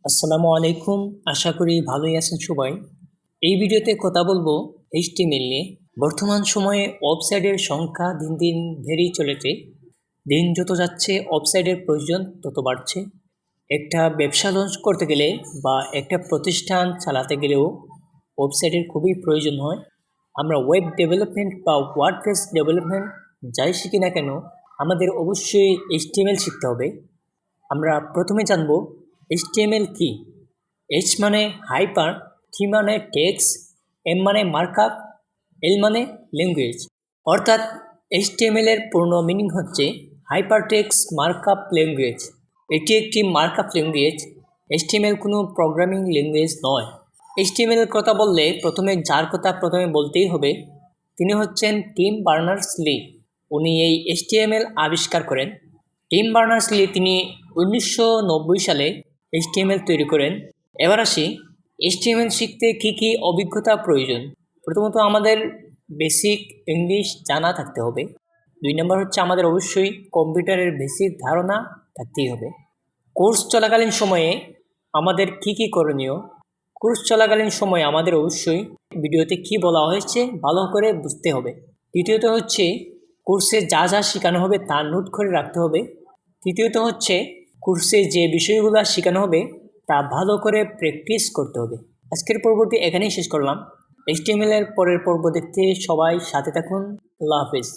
আসসালামু আলাইকুম। আশা করি ভালোই আছেন সবাই। এই ভিডিওতে কথা বলবো HTML নিয়ে। বর্তমান সময়ে ওয়েবসাইটের সংখ্যা দিন দিন বেড়েই চলেছে। দিন যত যাচ্ছে ওয়েবসাইটের প্রয়োজন তত বাড়ছে। একটা ব্যবসা লঞ্চ করতে গেলে বা একটা প্রতিষ্ঠান চালাতে গেলেও ওয়েবসাইটের খুবই প্রয়োজন হয়। আমরা ওয়েব ডেভেলপমেন্ট বা ওয়ার্ডপ্রেস ডেভেলপমেন্ট যাই শিখি না কেন, আমাদের অবশ্যই HTML শিখতে হবে। আমরা প্রথমে জানব HTML কি। এইচ মানে হাইপার, টি মানে টেক্সট, এম মানে মার্কআপ, এল মানে ল্যাঙ্গুয়েজ। অর্থাৎ HTML এর পূর্ণ মিনিং হচ্ছে হাইপার টেক্সট মার্কআপ ল্যাঙ্গুয়েজ। এটি একটি মার্কআপ ল্যাঙ্গুয়েজ। HTML কোনো প্রোগ্রামিং ল্যাঙ্গুয়েজ নয়। HTML এর কথা বললে যার কথা প্রথমে বলতেই হবে, তিনি হচ্ছেন টিম বার্নার্স-লি। উনি এই HTML আবিষ্কার করেন। টিম বার্নার্স-লি তিনি 1990 সালে HTML তৈরি করেন। এবার আসি HTML শিখতে কী কী অভিজ্ঞতা প্রয়োজন। প্রথমত আমাদের বেসিক ইংলিশ জানা থাকতে হবে। 2 নম্বর হচ্ছে আমাদের অবশ্যই কম্পিউটারের বেসিক ধারণা থাকতেই হবে। কোর্স চলাকালীন সময়ে আমাদের কী কী করণীয়। কোর্স চলাকালীন সময়ে আমাদের অবশ্যই ভিডিওতে কি বলা হয়েছে ভালো করে বুঝতে হবে। দ্বিতীয়ত হচ্ছে কোর্সে যা যা শেখানো হবে তা নোট করে রাখতে হবে। তৃতীয়ত হচ্ছে কোর্সে যে বিষয়গুলো শেখানো হবে তা ভালো করে প্র্যাকটিস করতে হবে। আজকের পর্বটি এখানেই শেষ করলাম। HTML এর পরের পর্ব দেখতে সবাই সাথে থাকুন। আল্লাহ হাফেজ।